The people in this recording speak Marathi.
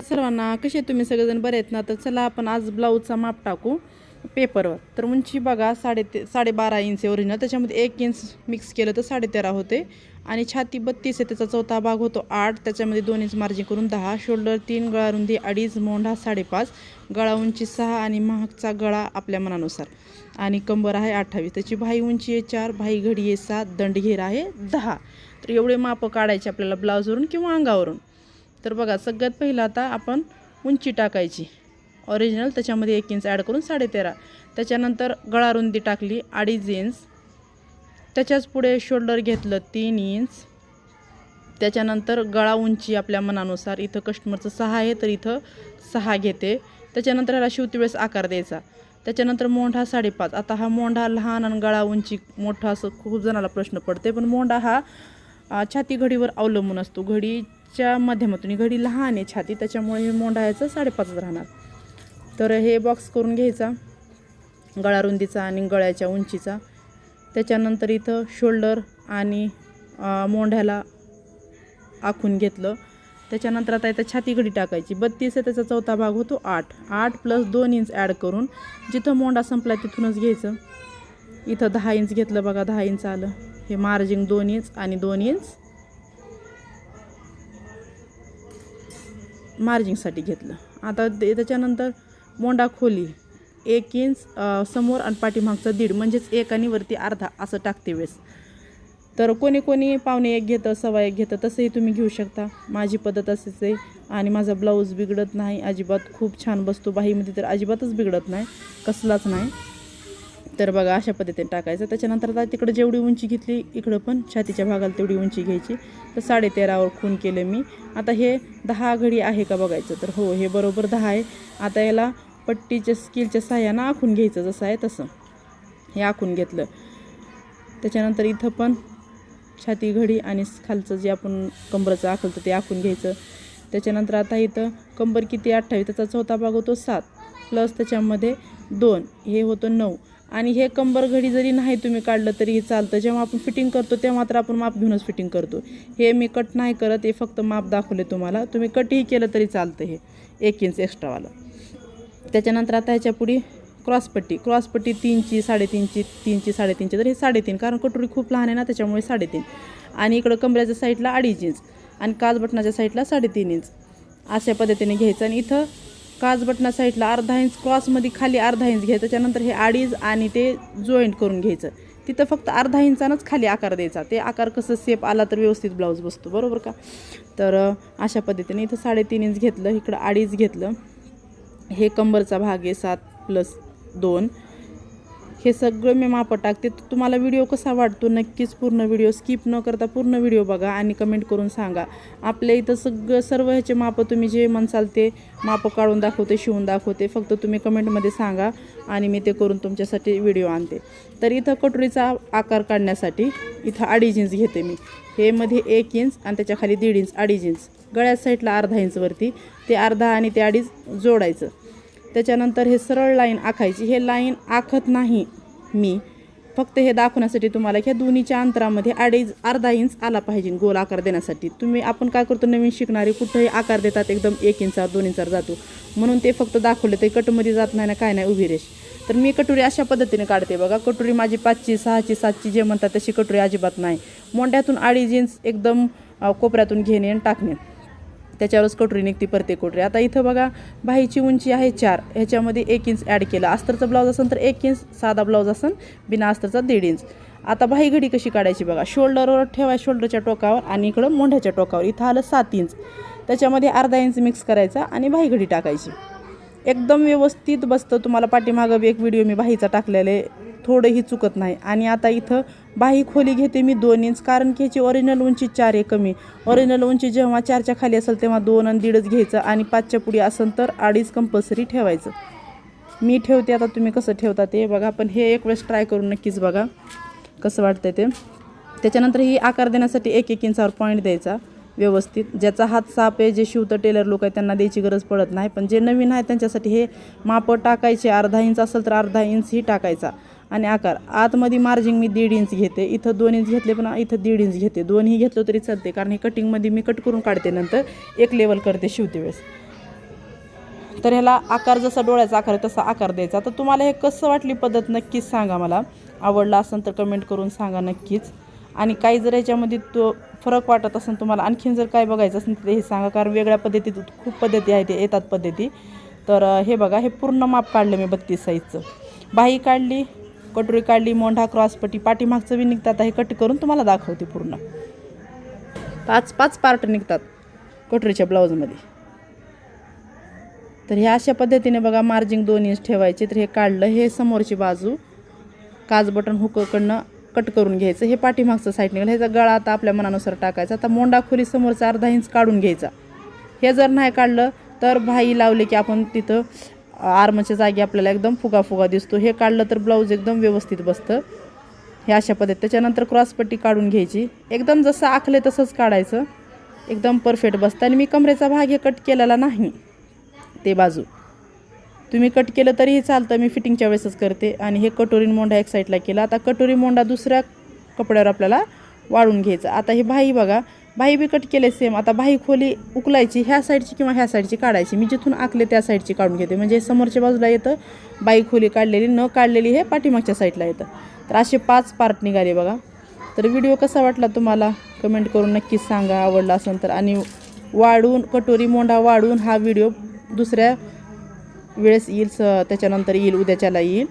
सर्वांना कसे तुम्ही सगळेजण बरे आहेत ना. तर चला आपण आज ब्लाऊजचा माप टाकू पेपरवर. तर उंची बघा 12.5 इंच ओरिजिनल, त्याच्यामध्ये 1 इंच मिक्स केलं तर 13.5 होते. आणि छाती 32 आहे, त्याचा चौथा भाग होतो 8, त्याच्यामध्ये 2 इंच मार्जिन करून 10. शोल्डर 3, गळा रुंदी 2.5, मोंढा 5.5, गळा उंची 6 आणि मागचा गळा आपल्या मनानुसार. आणि कंबर आहे 28, त्याची भाई उंची आहे 4, भाई घडी आहे 7, दंडघेर आहे 10. तर एवढे माप काढायचे आपल्याला ब्लाऊजवरून किंवा अंगावरून. तर बघा, सगळ्यात पहिलं आता आपण उंची टाकायची ओरिजिनल, त्याच्यामध्ये 1 इंच ॲड करून 13.5. त्याच्यानंतर गळा रुंदी टाकली 2.5 इंच, त्याच्याच पुढे शोल्डर घेतलं 3 इंच. त्याच्यानंतर गळा उंची आपल्या मनानुसार, इथं कस्टमरचं 6 आहे तर इथं 6 घेते. त्याच्यानंतर ह्याला शिवती वेळेस आकार द्यायचा. त्याच्यानंतर मोंढा 5.5. आता हा मोंढा लहान आणि गळा उंची मोठा असं खूप जणाला प्रश्न पडते, पण मोंढा हा छाती घडीवर अवलंबून असतो. घडीच्या माध्यमातून घडी लहान आहे छाती, त्याच्यामुळे हे मोंढा याचं 5.5 राहणार. तर हे बॉक्स करून घ्यायचा गळा रुंदीचा आणि गळ्याच्या उंचीचा. त्याच्यानंतर इथं शोल्डर आणि मोंढ्याला आखून घेतलं. त्याच्यानंतर आता इथं छाती घडी टाकायची 32 आहे, त्याचा चौथा भाग होतो 8 प्लस 2 इंच ॲड करून जिथं मोंढा संपला तिथूनच घ्यायचं. इथं 10 इंच घेतलं बघा, 10 इंच आलं. हे मार्जिन 2 इंच आणि 2 इंच मार्जिंगसाठी घेतलं. आता त्याच्यानंतर मोंढा खोली 1 इंच समोर आणि पाठीमागचा 1.5, म्हणजेच 1 आणि वरती अर्धा असं टाकते वेळेस. तर कोणी कोणी पावणे 1 घेतं, 1.25 घेतं, तसंही तुम्ही घेऊ शकता. माझी पद्धत अशीच आहे आणि माझा ब्लाऊज बिघडत नाही अजिबात, खूप छान बसतो. बाहीमध्ये तर अजिबातच बिघडत नाही, कसलाच नाही. तर बघा, अशा पद्धतीने टाकायचं. त्याच्यानंतर आता तिकडं जेवढी उंची घेतली इकडं पण छातीच्या भागाला तेवढी उंची घ्यायची. तर 13.5वर खून केलं मी. आता हे 10 घडी आहे का बघायचं. तर हो, हे बरोबर 10 आहे. आता याला पट्टीच्या स्केलच्या सहाय्यानं आखून घ्यायचं, जसं आहे तसं हे आखून घेतलं. त्याच्यानंतर इथं पण छाती घडी आणि खालचं जे आपण कंबरचं आखलं ते आखून घ्यायचं. त्याच्यानंतर आता इथं कंबर किती 28, त्याचा चौथा भाग होतो 7 प्लस त्याच्यामध्ये 2, हे होतं 9. आणि हे कंबर घडी जरी नाही तुम्ही काढलं तरीही चालतं. जेव्हा आपण फिटिंग करतो तेव्हा तर आपण माप घेऊनच फिटिंग करतो. हे मी कट नाही करत, हे फक्त माप दाखवले तुम्हाला. तुम्ही कटही केलं तरी चालतं, हे 1 इंच एक्स्ट्रावालं. त्याच्यानंतर आता ह्याच्या पुढे क्रॉसपट्टी 3ची 3.5ची 3ची 3.5ची, तर हे 3.5, कारण कटोरी खूप लहान आहे ना, त्याच्यामुळे 3.5. आणि इकडं कमऱ्याच्या साईडला 2.5 इंच आणि काज बटनाच्या साईडला 3.5 इंच अशा पद्धतीने घ्यायचं. आणि इथं काज बटना साईडला अर्धा इंच, क्रॉसमध्ये खाली अर्धा इंच घ्यायचं. त्याच्यानंतर हे 2.5 आणि ते जॉईंट करून घ्यायचं. तिथं फक्त अर्धा इंचानंच खाली आकार द्यायचा. ते आकार कसं सेप आला तर व्यवस्थित ब्लाऊज बसतो, बरोबर का. तर अशा पद्धतीने इथं 3.5 इंच घेतलं, इकडं 2.5 घेतलं. हे कंबरचा भाग आहे 7 प्लस 2. हे सगळं मी मापं टाकते. तुम्हाला व्हिडिओ कसा वाटतो नक्कीच पूर्ण व्हिडिओ स्किप न करता पूर्ण व्हिडिओ बघा आणि कमेंट करून सांगा. आपल्या इथं सर्व ह्याचे मापं तुम्ही जे म्हणसाल ते मापं काढून दाखवते, शिवून दाखवते. फक्त तुम्ही कमेंटमध्ये सांगा आणि मी ते करून तुमच्यासाठी व्हिडिओ आणते. तर इथं कटोरीचा आकार काढण्यासाठी इथं 2.5 इंच घेते मी. हे मध्ये 1 इंच आणि त्याच्या खाली 1.5 इंच, 2.5 इंच. गळ्या साईडला अर्धा इंच वरती, ते अर्धा आणि ते 2.5 जोडायचं. त्याच्यानंतर हे सरळ लाईन आखायची. हे लाईन आखत नाही मी, फक्त हे दाखवण्यासाठी तुम्हाला ह्या दोन्हीच्या अंतरामध्ये अर्धा इंच आला पाहिजे गोल आकार देण्यासाठी. आपण काय करतो, नवीन शिकणारे कुठंही आकार देतात, एकदम 1 इंचावर 2 इंचावर जातो, म्हणून ते फक्त दाखवले. ते कटमध्ये जात नाही ना, काय नाही, उभी रेष. तर मी कटोरी अशा पद्धतीने काढते बघा. कटोरी माझी 5ची 6ची 7ची जे म्हणतात तशी कटोरी अजिबात नाही. मोंढ्यातून 2.5 इंच एकदम कोपऱ्यातून घेणे आणि टाकणे, त्याच्यावरच कटोरी निघते प्रत्येक कटोरी. आता इथं बघा, बाहीची उंची आहे 4, ह्याच्यामध्ये 1 इंच ॲड केलं. अस्तरचा ब्लाऊज असेल तर 1 इंच, साधा ब्लाऊज असेल बिना अस्तरचा 1.5 इंच. आता बाही घडी कशी काढायची बघा. शोल्डरवर ठेवा, शोल्डरच्या टोकावर, आणि इकडं मोंढ्याच्या टोकावर. इथं आलं 7 इंच, त्याच्यामध्ये अर्धा इंच मिक्स करायचा आणि बाही घडी टाकायची. एकदम व्यवस्थित बसतं. तुम्हाला पाठीमागं एक व्हिडिओ मी बाहीचा टाकलेले, थोडंही चुकत नाही. आणि आता इथं बाही खोली घेते मी 2 इंच, कारण की ह्याची ओरिजिनल उंची 4 आहे कमी. ओरिजिनल उंची जेव्हा 4च्या खाली असेल तेव्हा 2 आणि 1.5 घ्यायचं, आणि 5च्या पुढे असेल तर 2.5 कंपल्सरी ठेवायचं. मी ठेवते, आता तुम्ही कसं ठेवता ते बघा. पण हे एक वेळेस ट्राय करून नक्कीच बघा कसं वाटतं ते. त्याच्यानंतर ही आकार देण्यासाठी 1 इंचावर पॉईंट द्यायचा व्यवस्थित. ज्याचा हात साप आहे, जे शिवतं टेलर लोक आहे, त्यांना द्यायची गरज पडत नाही. पण जे नवीन आहे त्यांच्यासाठी हे मापं टाकायचे. अर्धा इंच असेल तर अर्धा इंचही टाकायचा. आणि आकार आतमध्ये मार्जिंग मी 1.5 इंच घेते. इथं 2 इंच घेतले, पण इथं 1.5 इंच घेते. 2ही घेतलं तरी चालते, कारण हे कटिंगमध्ये मी कट करून काढते, नंतर एक लेवल करते शिवते वेळेस. तर ह्याला आकार जसा डोळ्याचा आकार आहे तसा आकार द्यायचा. तर तुम्हाला हे कसं वाटली पद्धत नक्कीच सांगा, मला आवडलं असेल तर कमेंट करून सांगा नक्कीच. आणि काही जर याच्यामध्ये तो फरक वाटत असेल तुम्हाला, आणखीन जर काय बघायचं असेल तर हे सांगा, कारण वेगळ्या पद्धतीत खूप पद्धती आहेत, येतात पद्धती. तर हे बघा, हे पूर्ण माप काढलं मी 32 साईजचं. बाही काढली, कटोरी काढली, मोंढा, क्रॉसपट्टी, पाठीमागचं बी निघतात. आता हे कट करून तुम्हाला दाखवते. पूर्ण 5 पार्ट निघतात कटोरीच्या ब्लाऊजमध्ये. तर हे अशा पद्धतीने बघा, मार्जिंग 2 इंच ठेवायचे. तर हे काढलं, हे समोरची बाजू काज बटन हुककडनं कट करून घ्यायचं. हे पाठीमागचं साईड निघालं. ह्याचा गळा आता आपल्या मनानुसार टाकायचा. आता मोंढा खोली समोरचा अर्धा इंच काढून घ्यायचा. हे जर नाही काढलं तर बाही लावले की आपण तिथं आर्मच्या जागी आपल्याला एकदम फुगा दिसतो. हे काढलं तर ब्लाऊज एकदम व्यवस्थित बसतं. हे अशा पद्धत. त्याच्यानंतर क्रॉसपट्टी काढून घ्यायची. एकदम जसं आखले तसंच काढायचं, एकदम परफेक्ट बसतं. आणि मी कमरेचा भाग हे कट केलेला नाही, ते बाजू तुम्ही कट केलं तरीही चालतं, मी फिटिंगच्या वेळेसच करते. आणि हे कटोरी मोंढा एक साईडला केला. आता कटोरी मोंढा दुसऱ्या कपड्यावर आपल्याला वाळून घ्यायचा. आता ही बाही बघा, बाही बी कट केले सेम. आता बाही खोली उकलायची, ह्या साईडची किंवा ह्या साईडची काढायची. मी जिथून आखले त्या साईडची काढून घेते, म्हणजे समोरच्या बाजूला येतं बाही खोली काढलेली, न काढलेली हे पाठीमागच्या साईडला येतं. तर असे 5 पार्ट निघाले बघा. तर व्हिडिओ कसा वाटला तुम्हाला कमेंट करून नक्कीच सांगा, आवडला असेल तर. आणि वाढून कटोरी मोंढा वाढून हा व्हिडिओ दुसऱ्या वेळेस येईल, त्याच्यानंतर येईल, उद्याच्याला येईल.